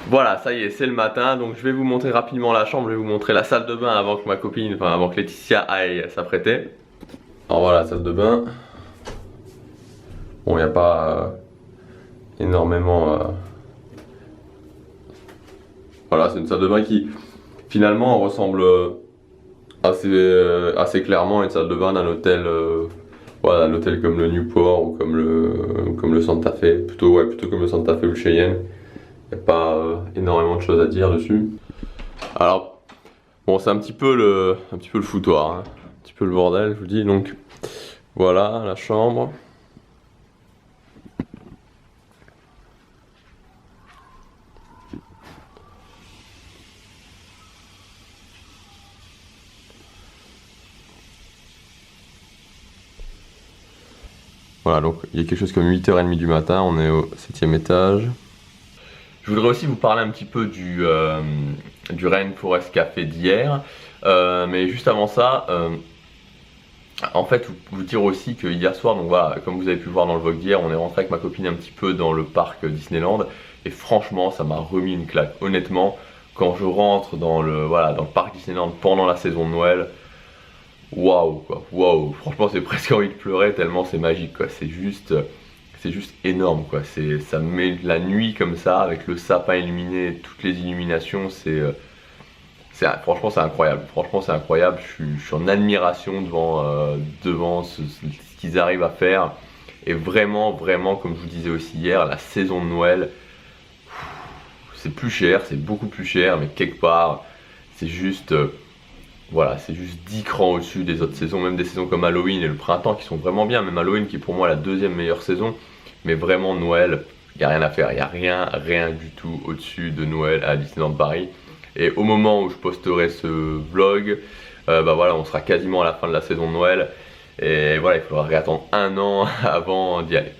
Voilà, ça y est, c'est le matin, donc je vais vous montrer rapidement la chambre, je vais vous montrer la salle de bain avant que ma copine, enfin avant que Laetitia aille s'apprêter. Alors voilà, salle de bain. Bon, il n'y a pas énormément... Voilà, c'est une salle de bain qui finalement ressemble assez clairement à une salle de bain d'un hôtel, voilà, un hôtel comme le Newport ou comme le Santa Fe, plutôt comme le Santa Fe ou le Cheyenne. Il n'y a pas énormément de choses à dire dessus. Alors, bon, c'est un petit peu le foutoir, hein. Un petit peu le bordel, je vous dis. Donc, voilà la chambre. Voilà, donc il y a quelque chose comme 8h30 du matin, on est au 7e étage. Je voudrais aussi vous parler un petit peu du Rainforest Café d'hier, mais juste avant ça, en fait, vous dire aussi que hier soir, donc voilà, comme vous avez pu le voir dans le vlog d'hier, on est rentré avec ma copine un petit peu dans le parc Disneyland, et franchement, ça m'a remis une claque. Honnêtement, quand je rentre dans le parc Disneyland pendant la saison de Noël, waouh quoi, waouh, franchement c'est presque envie de pleurer tellement c'est magique quoi, c'est juste énorme quoi, ça me met la nuit comme ça avec le sapin illuminé, toutes les illuminations, franchement c'est incroyable, je suis en admiration devant ce qu'ils arrivent à faire, et vraiment comme je vous disais aussi hier, la saison de Noël, c'est plus cher, c'est beaucoup plus cher, mais quelque part c'est juste... voilà, c'est juste 10 crans au-dessus des autres saisons, même des saisons comme Halloween et le printemps qui sont vraiment bien, même Halloween qui est pour moi la deuxième meilleure saison, mais vraiment Noël, il n'y a rien à faire, il n'y a rien du tout au-dessus de Noël à Disneyland Paris. Et au moment où je posterai ce vlog, bah voilà, on sera quasiment à la fin de la saison de Noël, et voilà, il faudra réattendre un an avant d'y aller.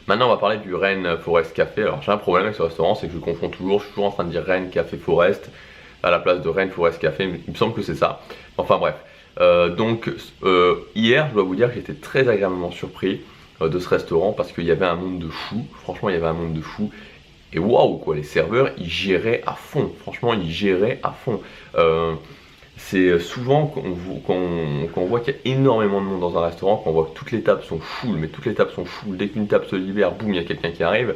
Maintenant on va parler du Rainforest Café. Alors j'ai un problème avec ce restaurant, c'est que je confonds toujours, je suis toujours en train de dire Rain Café Forest à la place de Rainforest Café, mais il me semble que c'est ça. Enfin bref, hier je dois vous dire que j'étais très agréablement surpris de ce restaurant parce qu'il y avait un monde de fou, franchement il y avait un monde de fou. Et waouh quoi, les serveurs ils géraient à fond, franchement ils géraient à fond. C'est souvent qu'on voit qu'il y a énormément de monde dans un restaurant, qu'on voit que toutes les tables sont full, mais toutes les tables sont full, dès qu'une table se libère, boum, il y a quelqu'un qui arrive.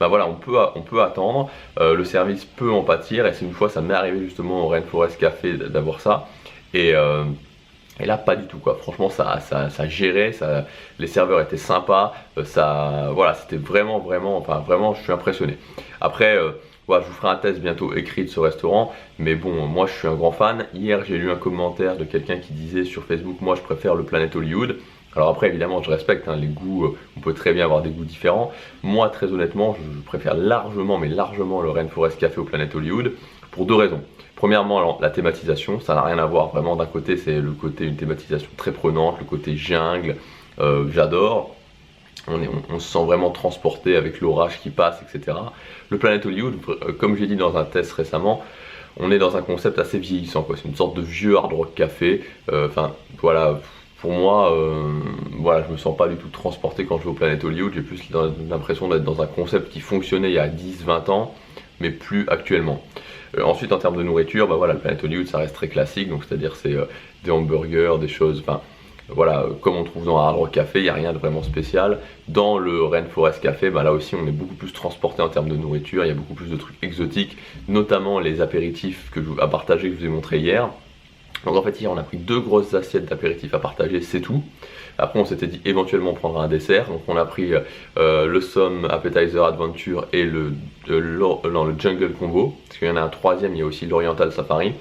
Bah voilà, on peut attendre, le service peut en pâtir, et c'est une fois ça m'est arrivé justement au Rainforest Café d'avoir ça, et là pas du tout quoi, franchement ça gérait, les serveurs étaient sympas, voilà, c'était vraiment, enfin vraiment je suis impressionné. Après, voilà, je vous ferai un test bientôt écrit de ce restaurant, mais bon, moi je suis un grand fan. Hier j'ai lu un commentaire de quelqu'un qui disait sur Facebook, moi je préfère le Planet Hollywood. Alors après évidemment je respecte hein, les goûts, on peut très bien avoir des goûts différents. Moi très honnêtement je préfère largement, mais largement le Rainforest Café au Planet Hollywood pour deux raisons. Premièrement alors, la thématisation, ça n'a rien à voir vraiment, d'un côté c'est le côté une thématisation très prenante, le côté jungle, j'adore. On se sent vraiment transporté avec l'orage qui passe, etc. Le Planet Hollywood, comme j'ai dit dans un test récemment, on est dans un concept assez vieillissant, quoi. C'est une sorte de vieux hard rock café. Enfin, voilà, pour moi, voilà, je me sens pas du tout transporté quand je vais au Planet Hollywood. J'ai plus l'impression d'être dans un concept qui fonctionnait il y a 10-20 ans, mais plus actuellement. Ensuite, en termes de nourriture, bah voilà, le Planet Hollywood, ça reste très classique, donc c'est-à-dire c'est des hamburgers, des choses, enfin, voilà, comme on trouve dans un Hard Rock Café, il n'y a rien de vraiment spécial. Dans le Rainforest Café, bah là aussi on est beaucoup plus transporté en termes de nourriture, il y a beaucoup plus de trucs exotiques, notamment les apéritifs à partager que je vous ai montré hier. Donc en fait hier on a pris deux grosses assiettes d'apéritifs à partager, c'est tout. Après on s'était dit éventuellement prendre un dessert, donc on a pris le Somme Appetizer Adventure et le Jungle Combo, parce qu'il y en a un troisième, il y a aussi l'Oriental Safari.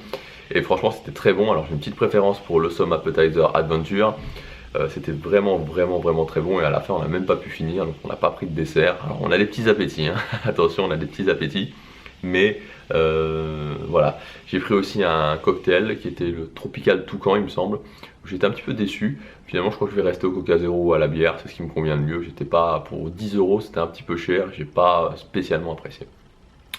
Et franchement c'était très bon. Alors j'ai une petite préférence pour le Somme Appetizer Adventure, c'était vraiment très bon, et à la fin on n'a même pas pu finir, donc on n'a pas pris de dessert. Alors on a des petits appétits hein. Attention, on a des petits appétits, mais voilà. J'ai pris aussi un cocktail qui était le Tropical Toucan il me semble. J'étais un petit peu déçu, finalement je crois que je vais rester au Coca Zero ou à la bière, c'est ce qui me convient le mieux. J'étais pas, pour 10 € c'était un petit peu cher, j'ai pas spécialement apprécié.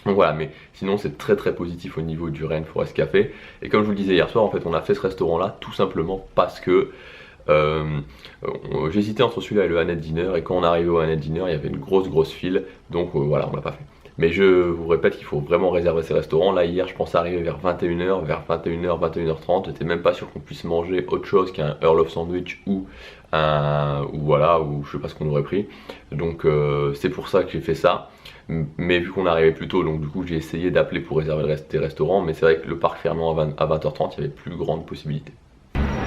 Donc voilà, mais sinon c'est très positif au niveau du Rainforest Café. Et comme je vous le disais hier soir, en fait on a fait ce restaurant là tout simplement parce que j'hésitais entre celui-là et le Annette Dinner, et quand on est arrivé au Annette Dinner il y avait une grosse file, donc voilà, on l'a pas fait. Mais je vous répète qu'il faut vraiment réserver ces restaurants. Là hier je pensais arriver vers 21h, vers 21h, 21h30. J'étais même pas sûr qu'on puisse manger autre chose qu'un Earl of Sandwich ou voilà, ou je sais pas ce qu'on aurait pris. Donc c'est pour ça que j'ai fait ça. Mais vu qu'on arrivait plus tôt, donc du coup j'ai essayé d'appeler pour réserver le reste des restaurants. Mais c'est vrai que le parc fermant à 20h30, il y avait plus grande possibilité.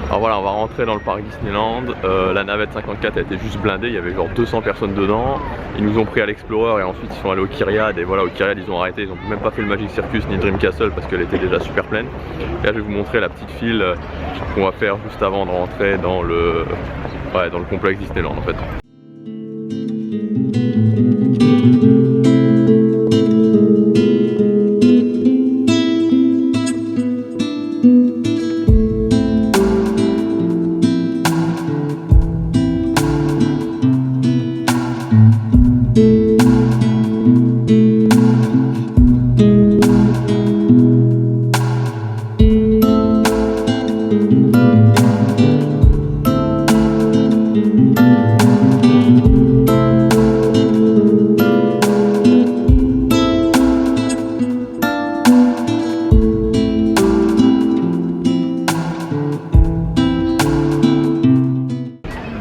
Alors voilà, on va rentrer dans le parc Disneyland. La navette 54 a été juste blindée, il y avait genre 200 personnes dedans. Ils nous ont pris à l'Explorer et ensuite ils sont allés au Kyriad. Et voilà, au Kyriad ils ont arrêté, ils ont même pas fait le Magic Circus ni Dream Castle parce qu'elle était déjà super pleine. Et là je vais vous montrer la petite file qu'on va faire juste avant de rentrer dans le complexe Disneyland en fait.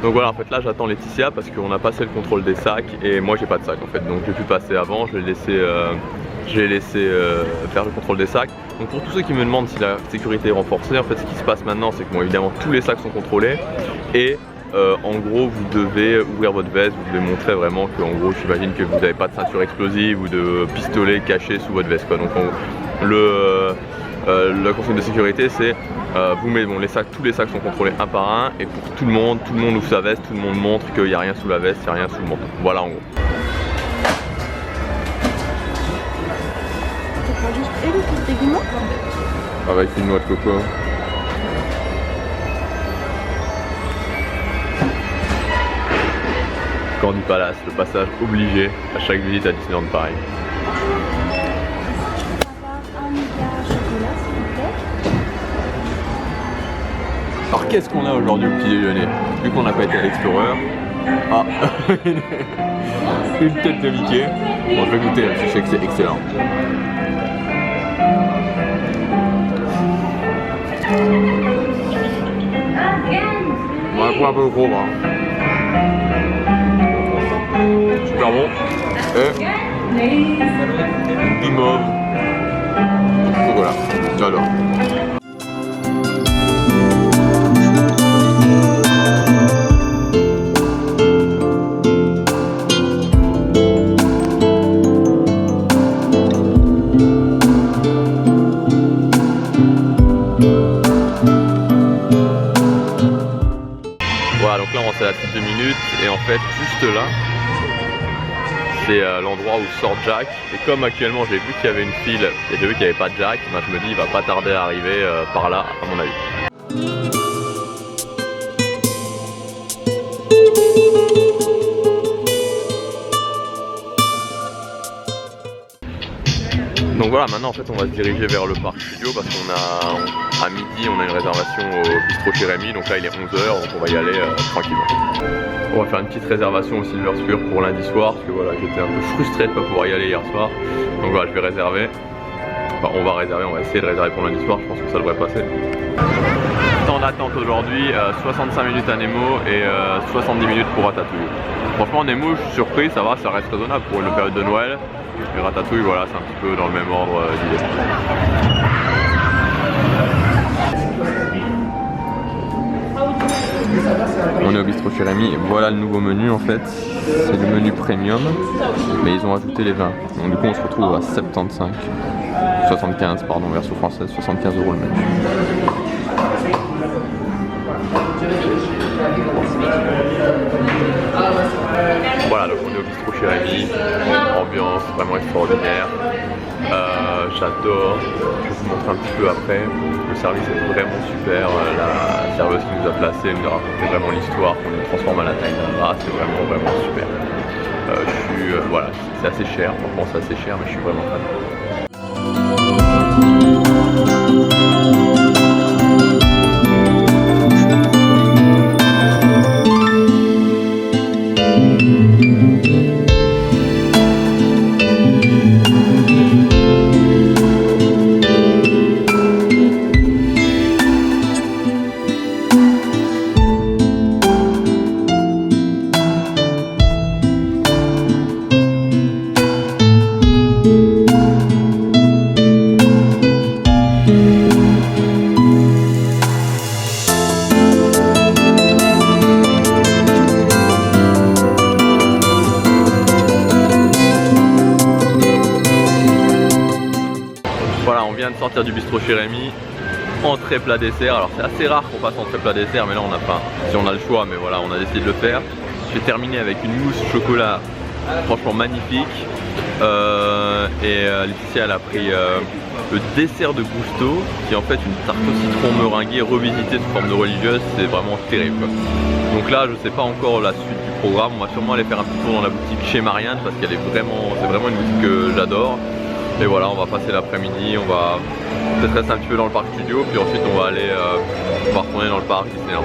Donc voilà, en fait là j'attends Laetitia parce qu'on a passé le contrôle des sacs et moi j'ai pas de sac en fait, donc j'ai pu passer avant, je l'ai laissé faire le contrôle des sacs. Donc pour tous ceux qui me demandent si la sécurité est renforcée, en fait ce qui se passe maintenant c'est que bon évidemment tous les sacs sont contrôlés et en gros vous devez ouvrir votre veste, vous devez montrer vraiment que en gros j'imagine que vous n'avez pas de ceinture explosive ou de pistolet caché sous votre veste quoi. Donc la consigne de sécurité c'est vous mettez bon, tous les sacs sont contrôlés un par un et pour tout le monde ouvre sa veste, tout le monde montre qu'il n'y a rien sous la veste, il n'y a rien sous le manteau. Voilà en gros. Tu prends juste une petite déguisement Avec une noix de coco. Camp du Palace, le passage obligé à chaque visite à Disneyland Paris. Alors qu'est-ce qu'on a aujourd'hui au petit déjeuner? Vu qu'on n'a pas été à l'Explorer. Ah une tête de Mickey. Bon je vais goûter là, je sais que c'est excellent. Un coup un peu gros hein. Super bon. Et guimauve. Donc voilà, j'adore. Voilà, donc là on s'est à 2 minutes et en fait juste là c'est l'endroit où sort Jack et comme actuellement j'ai vu qu'il y avait une file et j'ai vu qu'il n'y avait pas de Jack, ben, je me dis il va pas tarder à arriver par là à mon avis. Donc voilà, maintenant en fait on va se diriger vers le parc studio parce qu'on a à midi on a une réservation au bistrot chez Rémi, donc là il est 11h donc on va y aller tranquillement. On va faire une petite réservation au Silver Spur pour lundi soir parce que voilà j'étais un peu frustré de ne pas pouvoir y aller hier soir. Donc voilà je vais réserver, enfin on va essayer de réserver pour lundi soir, je pense que ça devrait passer. Temps d'attente aujourd'hui, 65 minutes à Nemo et 70 minutes pour Ratatouille. Franchement Nemo je suis surpris, ça va, ça reste raisonnable pour une période de Noël. Et Ratatouille voilà c'est un petit peu dans le même ordre d'idée. On est au bistrot chez Rémi et voilà le nouveau menu en fait, c'est le menu premium mais ils ont ajouté les vins. Donc du coup on se retrouve à 75 pardon version française, 75 € le menu. Voilà donc on est au bistrot chez Rémi, ambiance vraiment extraordinaire. J'adore, je vais vous montrer un petit peu après. Le service est vraiment super, la serveuse qui nous a placé nous a raconté vraiment l'histoire qu'on nous transforme à la taille d'un rat, c'est vraiment super. Voilà, c'est assez cher, franchement c'est assez cher mais je suis vraiment fan. vient de sortir du bistrot chez Rémi. Entrée plat dessert. Alors c'est assez rare qu'on fasse entrée plat dessert, mais là on n'a pas. Si on a le choix, mais voilà, on a décidé de le faire. J'ai terminé avec une mousse chocolat, franchement magnifique. Laetitia elle a pris le dessert de Gusto, qui est en fait une tarte au citron meringuée revisitée sous forme de religieuse. C'est vraiment terrible quoi. Donc là je sais pas encore la suite du programme. On va sûrement aller faire un petit tour dans la boutique chez Marianne parce qu'elle est vraiment, c'est vraiment une boutique que j'adore. Et voilà, on va passer l'après-midi, on va peut-être rester un petit peu dans le parc studio, puis ensuite on va aller on va retourner dans le parc Disneyland.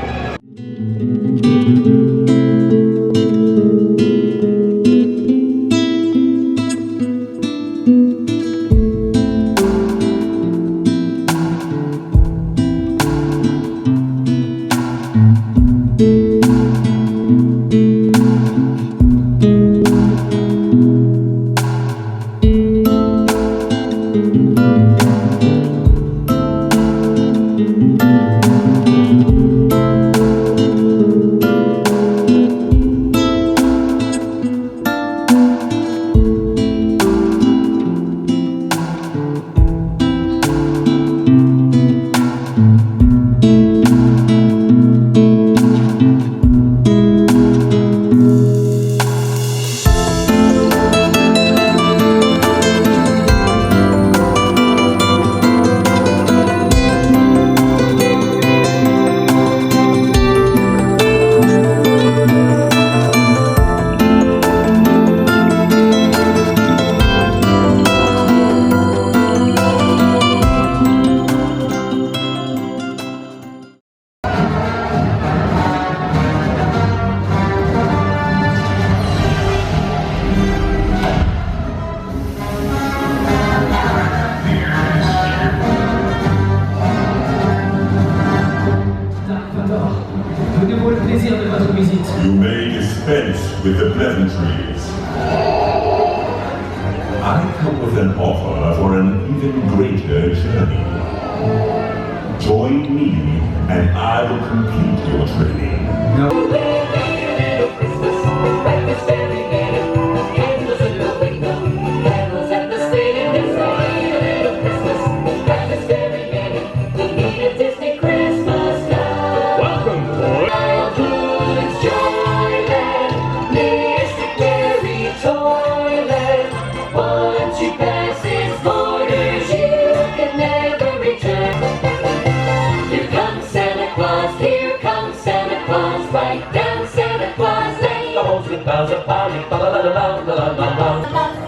You may dispense with the pleasantries. I come with an offer for an even greater journey. Join me and I will complete your training.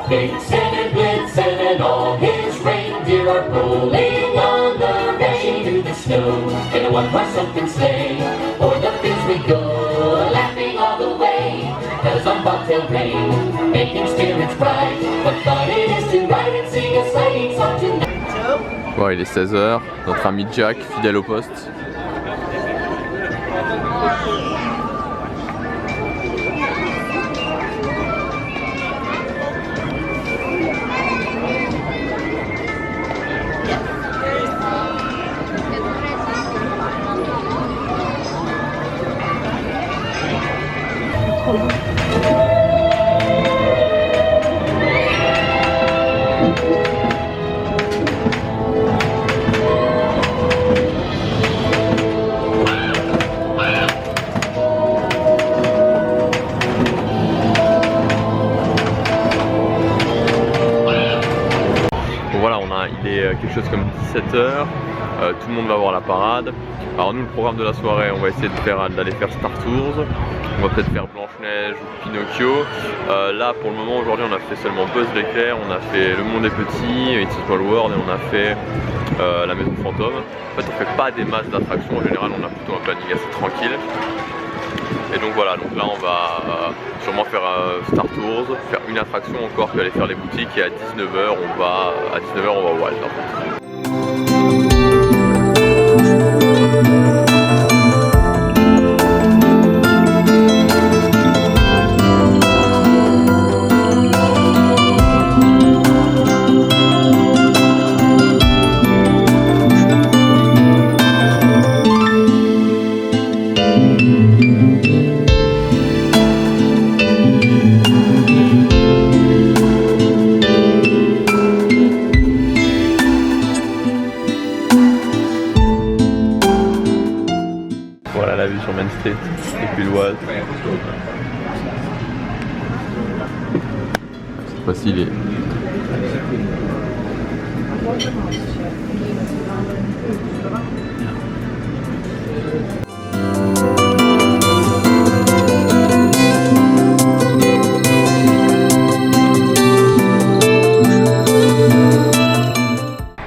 Big Santa Blitzen and all his reindeer are rolling on the way to the snow in a one-horse open sleigh. O'er the fields we go, laughing all the way. Bells on bobtail ring, making spirits bright. What fun it is to ride and sing a sleighing song tonight. Bon, il est 16 h, notre ami Jack, fidèle au poste. Il est quelque chose comme 17 h, tout le monde va voir la parade. Alors nous, le programme de la soirée, on va essayer d'aller faire Star Tours, on va peut-être faire Blanche-Neige ou Pinocchio. Là pour le moment, aujourd'hui on a fait seulement Buzz l'éclair, on a fait Le Monde est petit, It's a Small World et on a fait la Maison Fantôme. En fait on fait pas des masses d'attractions, en général on a plutôt un planning assez tranquille. Et donc voilà, donc là on va sûrement faire Star Tours, faire une attraction encore, puis aller faire les boutiques, et à 19 h on va au Walt en fait. Street et puis le Walt. Cette fois-ci, il est...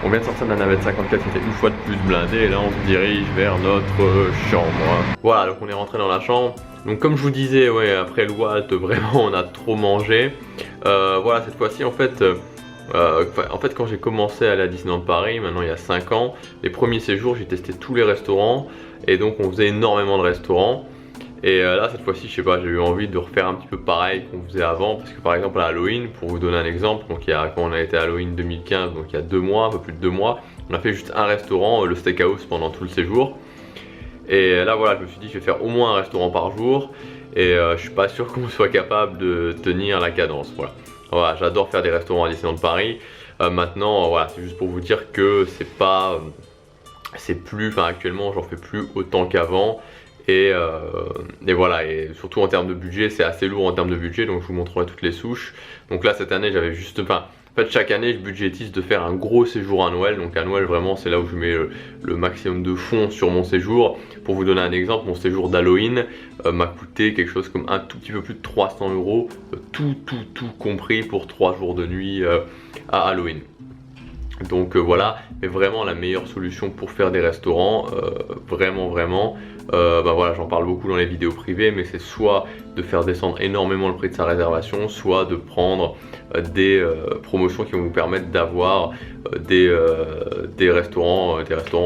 On vient de sortir de la navette 54 qui était une fois de plus blindée et là on se dirige vers notre chambre. Voilà, donc on est rentré dans la chambre. Donc comme je vous disais, ouais, après le Walt, vraiment on a trop mangé. Voilà, cette fois-ci en fait quand j'ai commencé à aller à Disneyland Paris, maintenant il y a 5 ans, les premiers séjours j'ai testé tous les restaurants et donc on faisait énormément de restaurants. Et là cette fois-ci, je sais pas, j'ai eu envie de refaire un petit peu pareil qu'on faisait avant, parce que par exemple à Halloween, pour vous donner un exemple, donc quand on a été à Halloween 2015, donc il y a 2 mois, un peu plus de 2 mois, on a fait juste un restaurant, le Steakhouse, pendant tout le séjour. Et là voilà, je me suis dit je vais faire au moins un restaurant par jour, et je suis pas sûr qu'on soit capable de tenir la cadence. Voilà, j'adore faire des restaurants à Disneyland Paris. Maintenant, voilà, c'est juste pour vous dire que actuellement j'en fais plus autant qu'avant. Et voilà, et surtout en termes de budget, c'est assez lourd en termes de budget, donc je vous montrerai toutes les souches. Donc là cette année j'avais juste, en fait chaque année je budgétise de faire un gros séjour à Noël. Donc à Noël vraiment c'est là où je mets le maximum de fonds sur mon séjour. Pour vous donner un exemple, mon séjour d'Halloween m'a coûté quelque chose comme un tout petit peu plus de 300 €, tout compris pour 3 jours de nuit à Halloween. Donc voilà, mais vraiment la meilleure solution pour faire des restaurants, vraiment. Voilà, j'en parle beaucoup dans les vidéos privées, mais c'est soit de faire descendre énormément le prix de sa réservation, soit de prendre des promotions qui vont vous permettre d'avoir des restaurants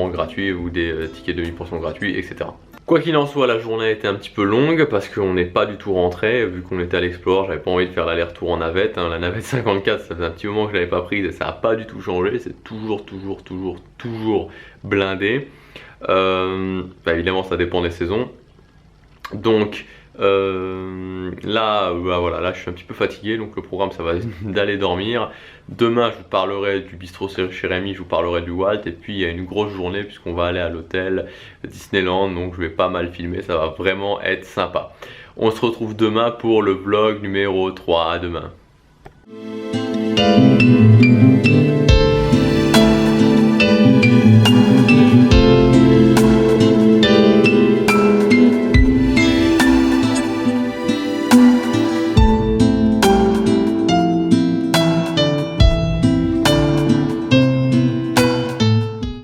gratuits ou des tickets de 10% gratuits, etc. Quoi qu'il en soit, la journée a été un petit peu longue parce qu'on n'est pas du tout rentré, vu qu'on était à l'Explore, j'avais pas envie de faire l'aller-retour en navette. La navette 54, ça faisait un petit moment que je l'avais pas prise et ça n'a pas du tout changé, c'est toujours blindé. Évidemment ça dépend des saisons. Donc là je suis un petit peu fatigué, donc le programme ça va d'aller dormir. Demain je vous parlerai du bistrot chez Rémi, je vous parlerai du Walt, et puis il y a une grosse journée puisqu'on va aller à l'hôtel Disneyland, donc je vais pas mal filmer, ça va vraiment être sympa. On se retrouve demain pour le vlog numéro 3, à demain.